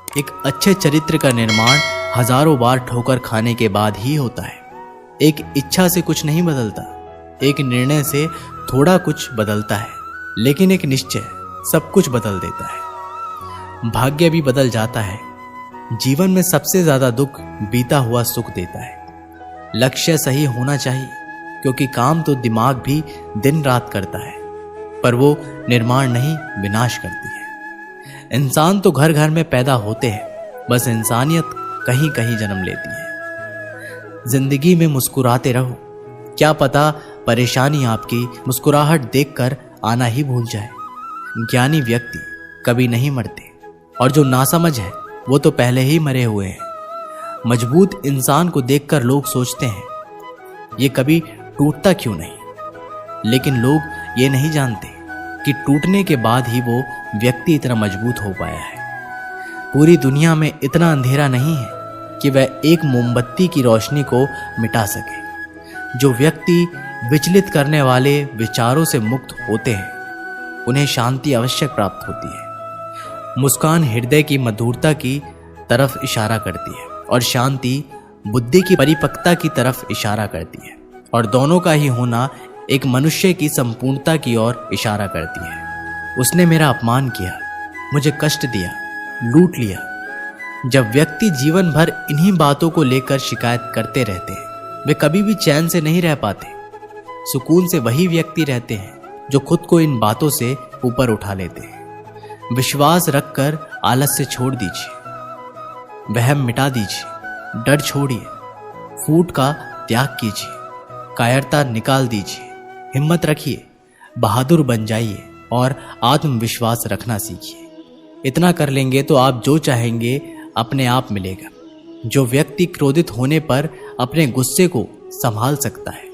एक अच्छे चरित्र का निर्माण हजारों बार ठोकर खाने के बाद ही होता है। एक इच्छा से कुछ नहीं बदलता, एक निर्णय से थोड़ा कुछ बदलता है, लेकिन एक निश्चय सब कुछ बदल देता है। भाग्य भी बदल जाता है। जीवन में सबसे ज्यादा दुख बीता हुआ सुख देता है। लक्ष्य सही होना चाहिए, क्योंकि काम तो दिमाग भी दिन रात करता है, पर वो निर्माण नहीं विनाश करती है। इंसान तो घर घर में पैदा होते हैं, बस इंसानियत कहीं कहीं जन्म लेती है। जिंदगी में मुस्कुराते रहो, क्या पता परेशानी आपकी मुस्कुराहट देखकर आना ही भूल जाए। ज्ञानी व्यक्ति कभी नहीं मरते, और जो नासमझ है वो तो पहले ही मरे हुए हैं। मजबूत इंसान को देखकर लोग सोचते हैं ये कभी टूटता क्यों नहीं, लेकिन लोग ये नहीं जानते कि टूटने के बाद ही वो व्यक्ति इतना मजबूत हो पाया है। पूरी दुनिया में इतना अंधेरा नहीं है कि वह एक मोमबत्ती की रोशनी को मिटा सके। जो व्यक्ति विचलित करने वाले विचारों से मुक्त होते हैं, उन्हें शांति अवश्य प्राप्त होती है। मुस्कान हृदय की मधुरता की तरफ इशारा करती है, और शांति बुद्धि की परिपक्वता की तरफ इशारा करती है, और दोनों का ही होना एक मनुष्य की संपूर्णता की ओर इशारा करती है। उसने मेरा अपमान किया, मुझे कष्ट दिया, लूट लिया। जब व्यक्ति जीवन भर इन्हीं बातों को लेकर शिकायत करते रहते हैं, वे कभी भी चैन से नहीं रह पाते। सुकून से वही व्यक्ति रहते हैं जो खुद को इन बातों से ऊपर उठा लेते हैं। विश्वास रखकर आलस्य छोड़ दीजिए, वहम मिटा दीजिए, डर छोड़िए, फूट का त्याग कीजिए, कायरता निकाल दीजिए, हिम्मत रखिए, बहादुर बन जाइए और आत्मविश्वास रखना सीखिए। इतना कर लेंगे तो आप जो चाहेंगे अपने आप मिलेगा। जो व्यक्ति क्रोधित होने पर अपने गुस्से को संभाल सकता है,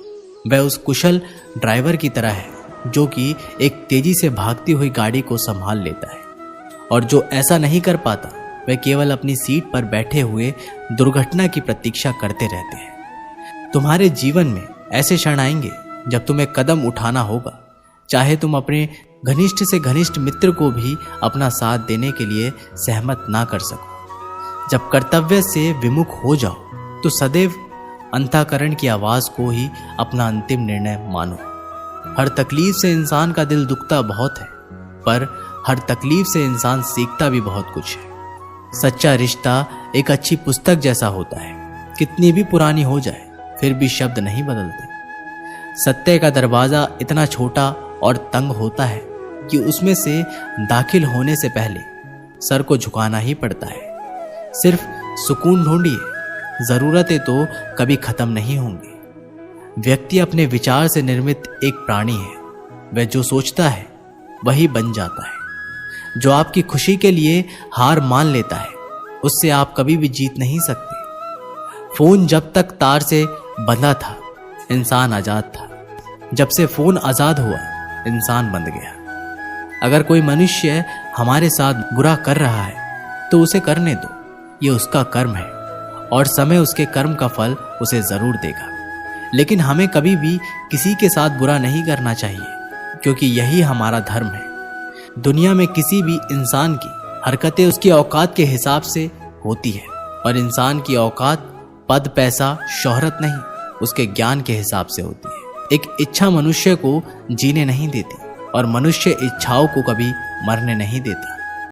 वह उस कुशल ड्राइवर की तरह है जो कि एक तेजी से भागती हुई गाड़ी को संभाल लेता है, और जो ऐसा नहीं कर पाता वह केवल अपनी सीट पर बैठे हुए दुर्घटना की प्रतीक्षा करते रहते हैं। तुम्हारे जीवन में ऐसे क्षण आएंगे जब तुम्हें कदम उठाना होगा, चाहे तुम अपने घनिष्ठ से घनिष्ठ मित्र को भी अपना साथ देने के लिए सहमत ना कर सको। जब कर्तव्य से विमुख हो जाओ तो सदैव अंतःकरण की आवाज को ही अपना अंतिम निर्णय मानो। हर तकलीफ से इंसान का दिल दुखता बहुत है, पर हर तकलीफ से इंसान सीखता भी बहुत कुछ है। सच्चा रिश्ता एक अच्छी पुस्तक जैसा होता है, कितनी भी पुरानी हो जाए फिर भी शब्द नहीं बदलते। सत्य का दरवाजा इतना छोटा और तंग होता है कि उसमें से दाखिल होने से पहले सर को झुकाना ही पड़ता है। सिर्फ सुकून ढूंढिए, जरूरतें तो कभी खत्म नहीं होंगी। व्यक्ति अपने विचार से निर्मित एक प्राणी है, वह जो सोचता है वही बन जाता है। जो आपकी खुशी के लिए हार मान लेता है, उससे आप कभी भी जीत नहीं सकते। फोन जब तक तार से बंधा था, इंसान आजाद था। जब से फोन आजाद हुआ, इंसान बंध गया। अगर कोई मनुष्य हमारे साथ बुरा कर रहा है तो उसे करने दो, ये उसका कर्म है और समय उसके कर्म का फल उसे जरूर देगा। लेकिन हमें कभी भी किसी के साथ बुरा नहीं करना चाहिए, क्योंकि यही हमारा धर्म है। दुनिया में किसी भी इंसान की हरकतें उसकी औकात के हिसाब से होती है, और इंसान की औकात पद, पैसा, शोहरत नहीं, उसके ज्ञान के हिसाब से होती है। एक इच्छा मनुष्य को जीने नहीं देती, और मनुष्य इच्छाओं को कभी मरने नहीं देता।